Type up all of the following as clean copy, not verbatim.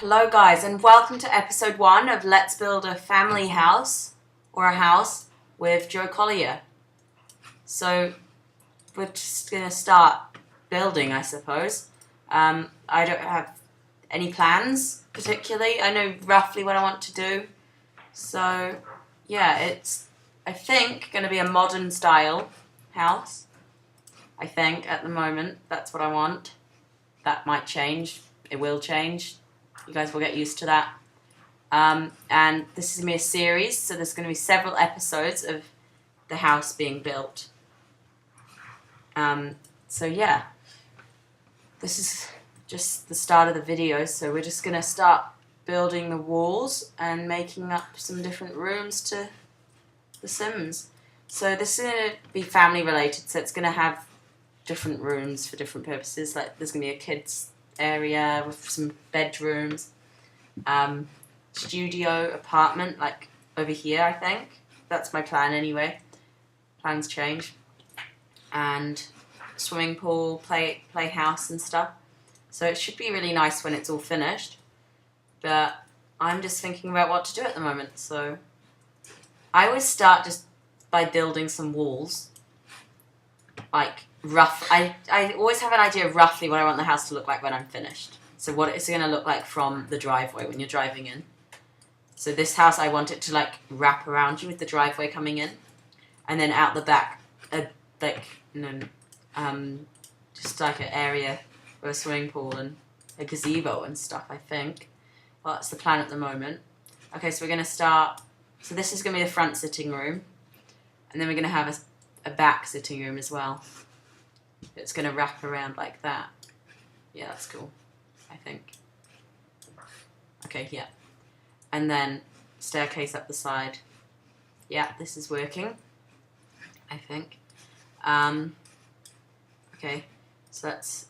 Hello guys and welcome to episode 1 of Let's Build a Family House or a House with Joe Collier. So we're just going to start building, I suppose. I don't have any plans particularly. I know roughly what I want to do. So yeah, it's I think going to be a modern style house. I think at the moment that's what I want. That might change. It will change. You guys will get used to that. And this is going to be a series, so there's going to be several episodes of the house being built. So yeah, this is just the start of the video, so we're just going to start building the walls and making up some different rooms to The Sims. So this is going to be family related, so it's going to have different rooms for different purposes. Like there's going to be a kids area with some bedrooms, studio, apartment, like over here, I think. That's my plan anyway. Plans change. And swimming pool, playhouse and stuff. So it should be really nice when it's all finished. But I'm just thinking about what to do at the moment. So I always start just by building some walls. Like rough. I always have an idea of roughly what I want the house to look like when I'm finished. So what it's going to look like from the driveway when you're driving in. So this house, I want it to like wrap around you with the driveway coming in, and then out the back, just like an area with a swimming pool and a gazebo and stuff. I think. Well, that's the plan at the moment. Okay, so we're going to start. So this is going to be the front sitting room, and then we're going to have a back sitting room as well. It's going to wrap around like that. Yeah, that's cool, I think. Okay, yeah. And then staircase up the side. Yeah, this is working, I think. Okay, so that's...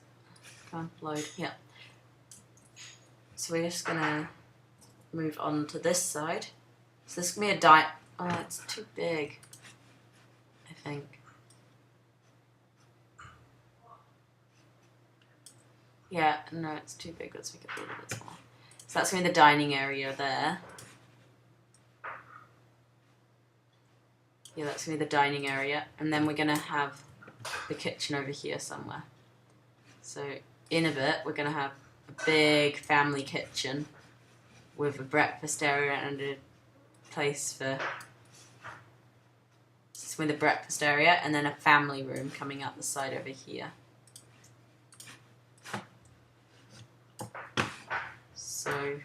Come on, load. Yeah. So we're just going to move on to this side. So this is going to be a Oh, it's too big, I think. Yeah, no, it's too big. Let's make it a little bit smaller. So that's going to be the dining area there. Yeah, that's going to be the dining area. And then we're going to have the kitchen over here somewhere. So in a bit, we're going to have a big family kitchen with a breakfast area and a place for... This is going to be the breakfast area, and then a family room coming up the side over here. So,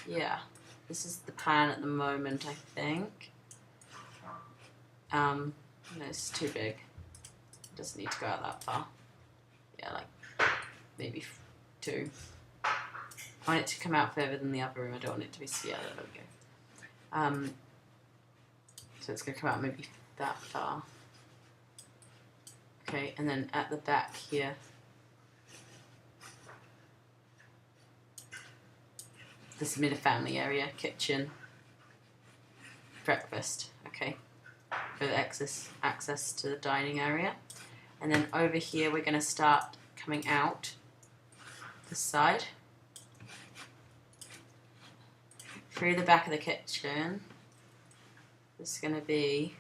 yeah, this is the plan at the moment, I think. No, it's too big. It doesn't need to go out that far. Yeah, like, maybe 2. I want it to come out further than the other room. I don't want it to be... Yeah, there we go. So it's going to come out maybe that far. Okay, and then at the back here... This is the family area, kitchen, breakfast, okay, with access to the dining area. And then over here we're going to start coming out this side, through the back of the kitchen. This is going to be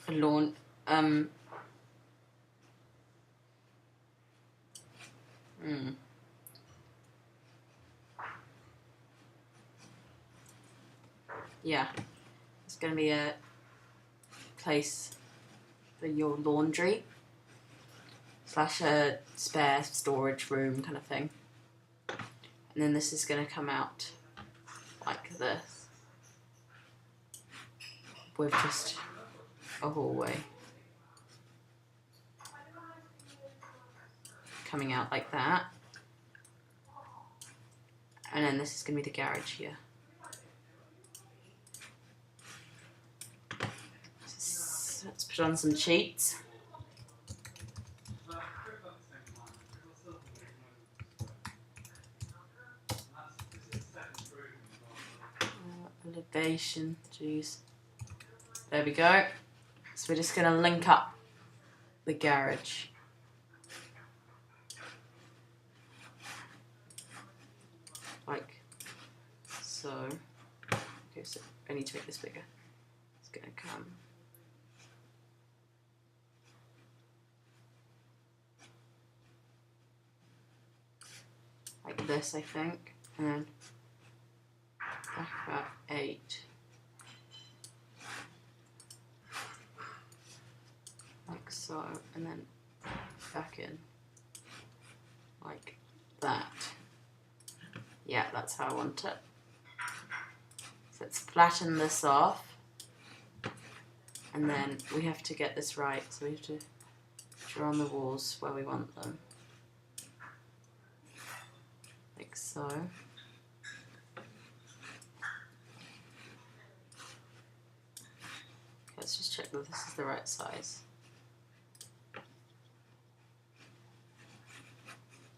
a lawn, yeah, it's going to be a place for your laundry / a spare storage room kind of thing. And then this is going to come out like this with just a hallway coming out like that. And then this is going to be the garage here. Let's put on some sheets. Elevation, jeez. There we go. So we're just going to link up the garage. so. Okay, so I need to make this bigger. It's gonna come. Like this, I think, and then back about 8. Like so, and then back in like that. Yeah, that's how I want it. So let's flatten this off, and then we have to get this right, so we have to draw on the walls where we want them. Like so. Let's just check that this is the right size.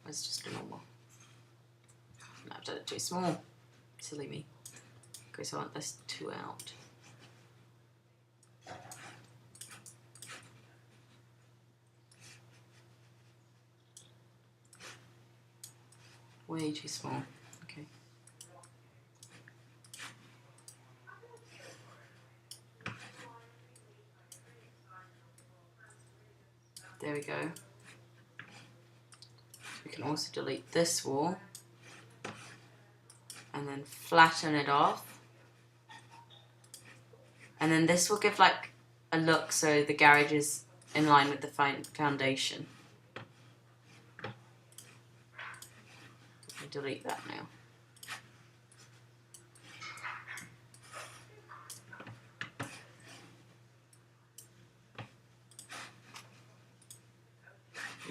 It's just a normal. No, I've done it too small. Silly me. Okay, so I want this 2 out. Way too small. Okay. There we go. We can also delete this wall and then flatten it off. And then this will give like a look so the garage is in line with the foundation. I'll delete that now.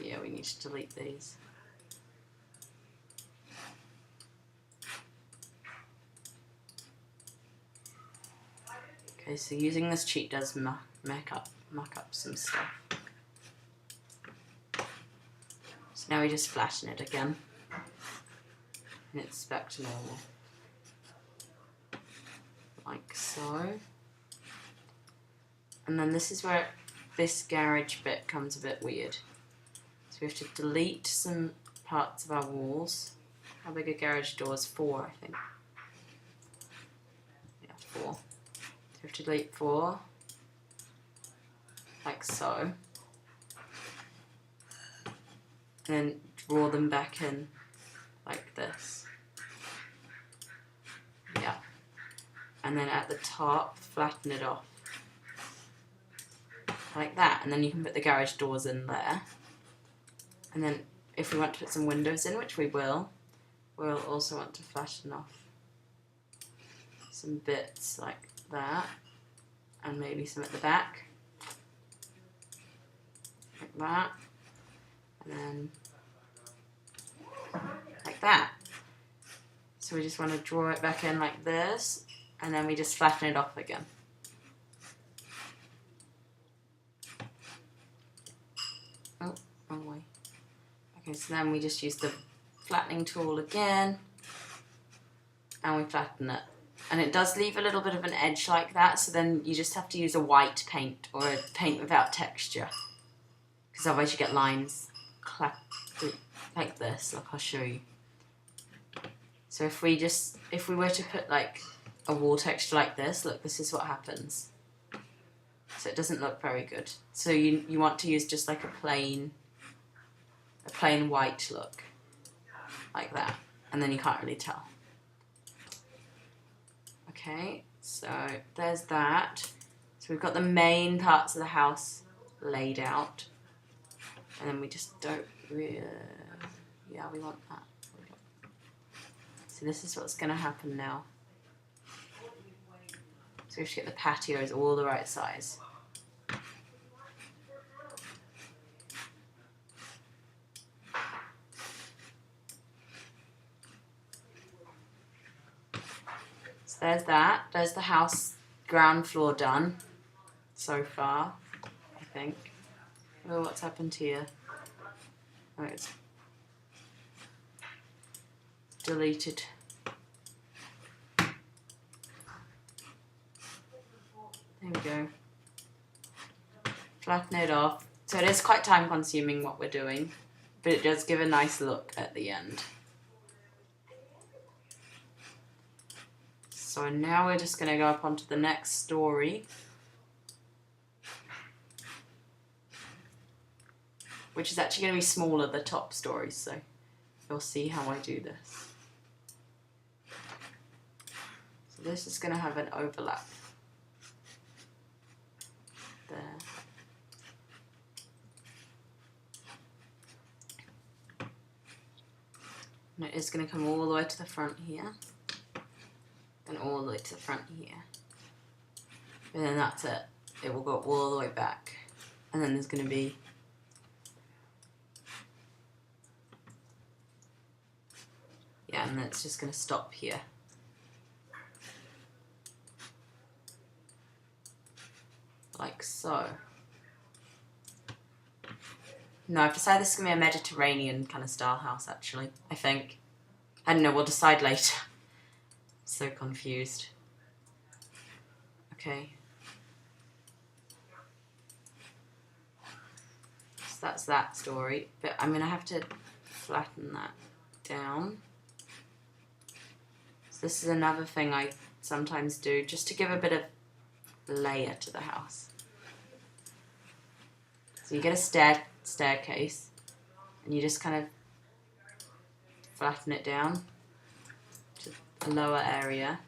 Yeah, we need to delete these. Okay, so using this cheat does muck up some stuff. So now we just flatten it again. And it's back to normal. Like so. And then this is where this garage bit comes a bit weird. So we have to delete some parts of our walls. How big a garage door is? 4, I think. Yeah, 4. So we have to delete 4. Like so. And then draw them back in like this. Yeah. And then at the top, flatten it off. Like that. And then you can put the garage doors in there. And then if we want to put some windows in, which we will, we'll also want to flatten off some bits like that. And maybe some at the back. Like that. And then like that. So we just want to draw it back in like this, and then we just flatten it off again. Oh, wrong way. Okay, so then we just use the flattening tool again, and we flatten it. And it does leave a little bit of an edge like that, so then you just have to use a white paint or a paint without texture, because otherwise you get lines like this. Like I'll show you. So if we were to put like a wall texture like this, look, this is what happens. So it doesn't look very good. So you want to use just like a plain white look, like that, and then you can't really tell. Okay, so there's that. So we've got the main parts of the house laid out, and then we just don't really, yeah, we want that. So this is what's going to happen now. So we have to get the patios all the right size. So there's that. There's the house ground floor done so far, I think. Oh, what's happened here? Oh, it's deleted. There we go. Flatten it off. So it is quite time consuming what we're doing, but it does give a nice look at the end. So now we're just going to go up onto the next story, which is actually going to be smaller, the top story, so you'll see how I do this. So this is going to have an overlap there. And it is going to come all the way to the front here, and all the way to the front here. And then that's it. It will go all the way back. And then there's going to be and then it's just going to stop here. Like so. No, I've decided this is going to be a Mediterranean kind of style house, actually, I think. I don't know, we'll decide later. So confused. Okay. So that's that story. But I'm going to have to flatten that down. So this is another thing I sometimes do, just to give a bit of layer to the house. So you get a staircase, and you just kind of flatten it down to a lower area,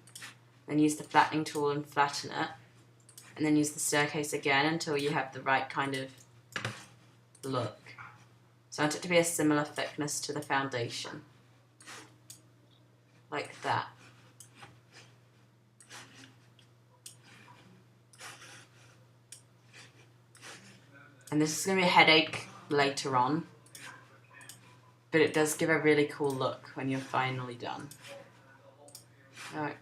then use the flattening tool and flatten it, and then use the staircase again until you have the right kind of look. So I want it to be a similar thickness to the foundation, like that. And this is going to be a headache later on, but it does give a really cool look when you're finally done. Alright.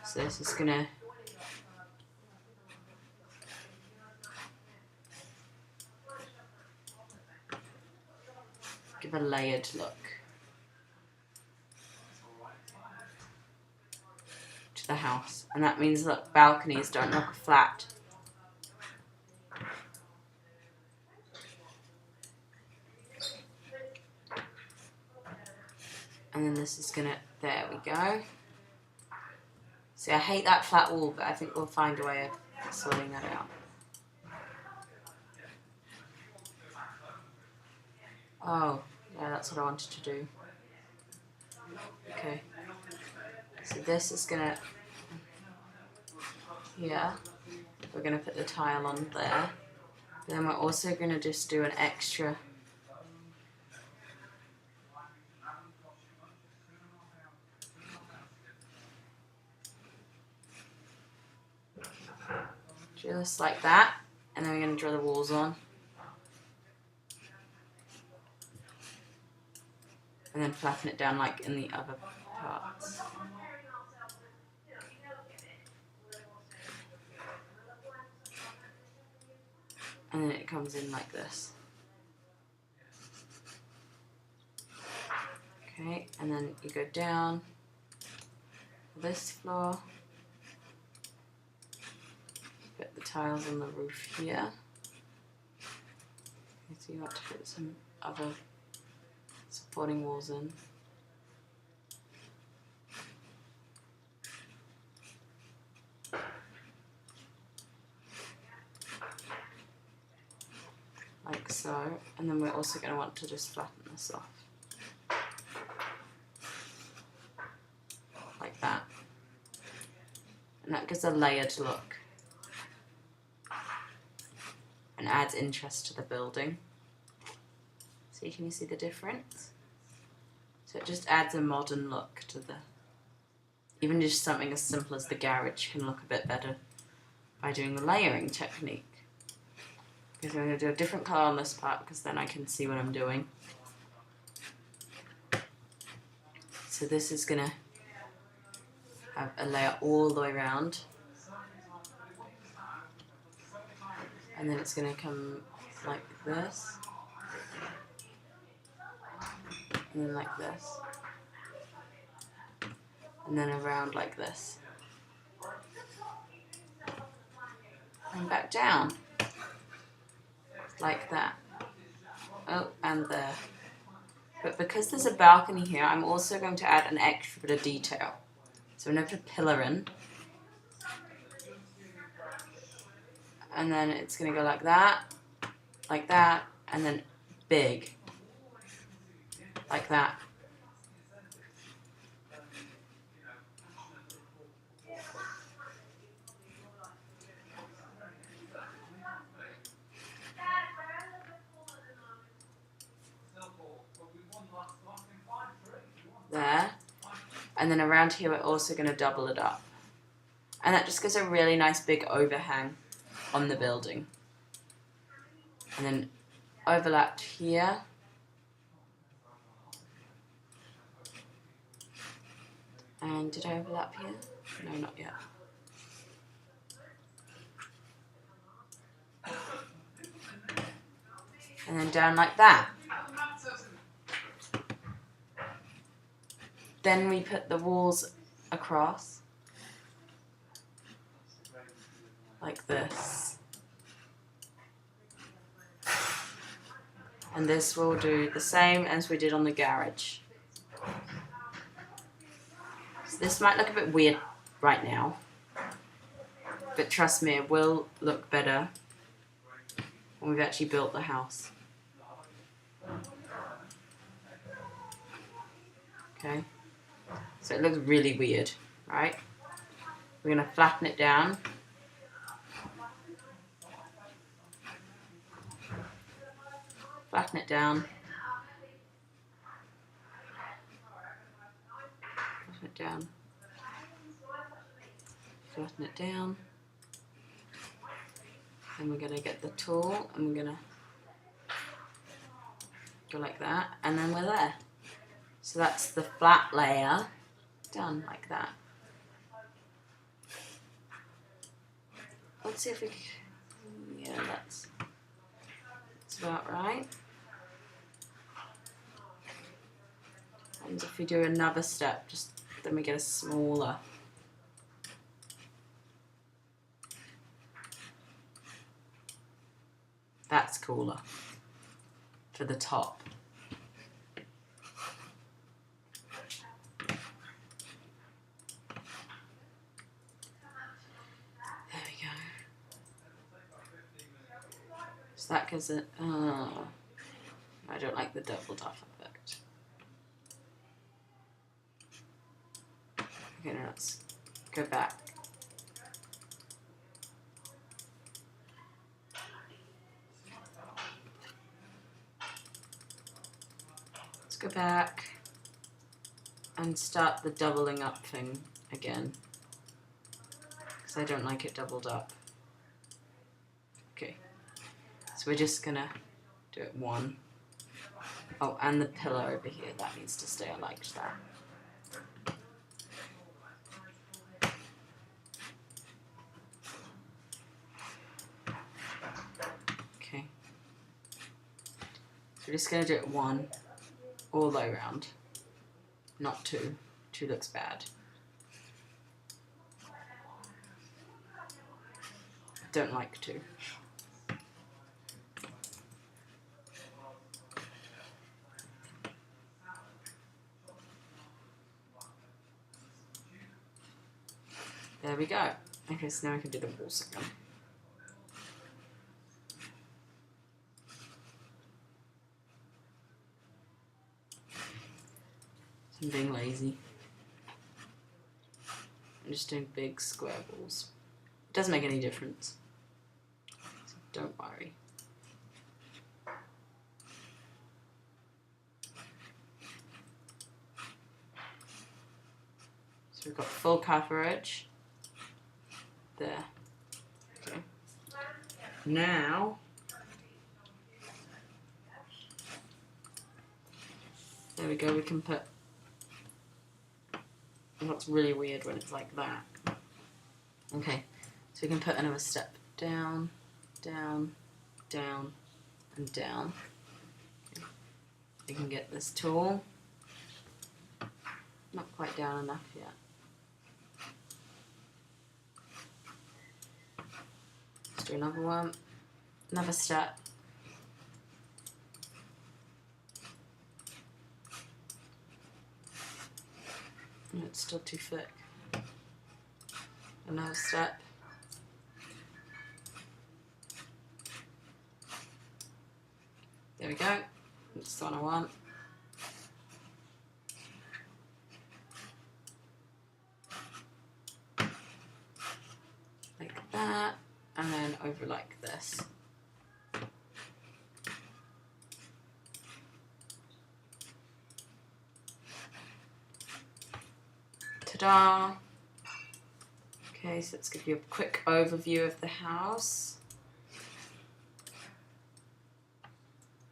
So this is going to give a layered look to the house, and that means that balconies don't look flat. And then this is gonna, there we go. See, I hate that flat wall, but I think we'll find a way of sorting that out. Oh, yeah, that's what I wanted to do. Okay. So this is gonna, here, we're gonna put the tile on there. Then we're also gonna just do an extra just like that, and then we're going to draw the walls on, and then flatten it down like in the other parts. And then it comes in like this. Okay, and then you go down this floor. Put the tiles on the roof here. So you want to put some other supporting walls in. Like so. And then we're also going to want to just flatten this off. Like that. And that gives a layered look. And adds interest to the building. See, can you see the difference? So it just adds a modern look to the... Even just something as simple as the garage can look a bit better by doing the layering technique. Because I'm going to do a different colour on this part because then I can see what I'm doing. So this is going to have a layer all the way around. And then it's going to come like this. And then like this. and then around like this. And back down. Like that. Oh, and there. But because there's a balcony here, I'm also going to add an extra bit of detail. So I'm going to put a pillar in. And then it's going to go like that, and then big. Like that. There. And then around here we're also going to double it up. And that just gives a really nice big overhang on the building. And then overlapped here. And did I overlap here? No, not yet. And then down like that. Then we put the walls across. Like this. And this will do the same as we did on the garage. So this might look a bit weird right now. But trust me, it will look better when we've actually built the house. Okay. So it looks really weird, right? We're going to flatten it down. Flatten it down. Flatten it down. Flatten it down. And we're going to get the tool and we're going to go like that. And then we're there. So that's the flat layer done like that. Let's see if we can, yeah, that's about right. And if we do another step, just then we get a smaller. That's cooler for the top. There we go. So that gives it, I don't like the doubled up effect. Okay, now let's go back. Let's go back and start the doubling up thing again. Because I don't like it doubled up. Okay. So we're just gonna do it one. Oh, and the pillar over here, that needs to stay like that. Okay. So we're just gonna do it one all the way around. Not two. Two looks bad. Don't like two. There we go. Okay, so now I can do the walls again. So I'm being lazy. I'm just doing big square walls. It doesn't make any difference. So don't worry. So we've got full coverage. There. Okay. Now, there we go, we can put, and that's really weird when it's like that. Okay, so we can put another step down, down, down, and down. We can get this tool. Not quite down enough yet. do another one, another step. It's still too thick. Another step. There we go. That's the one I want. Like that, and then over like this. Ta-da! Okay, so let's give you a quick overview of the house.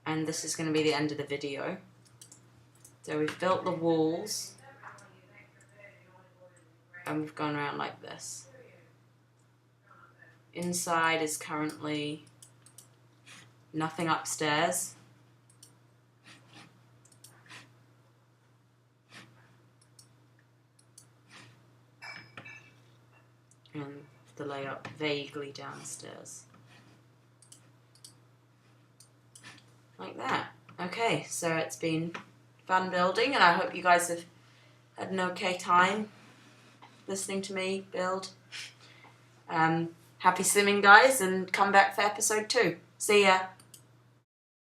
And this is going to be the end of the video. So we've built the walls. And we've gone around like this. Inside is currently nothing upstairs. And the layout vaguely downstairs. Like that. Okay, so it's been fun building, and I hope you guys have had an okay time listening to me build. Happy simming, guys, and come back for episode 2. See ya.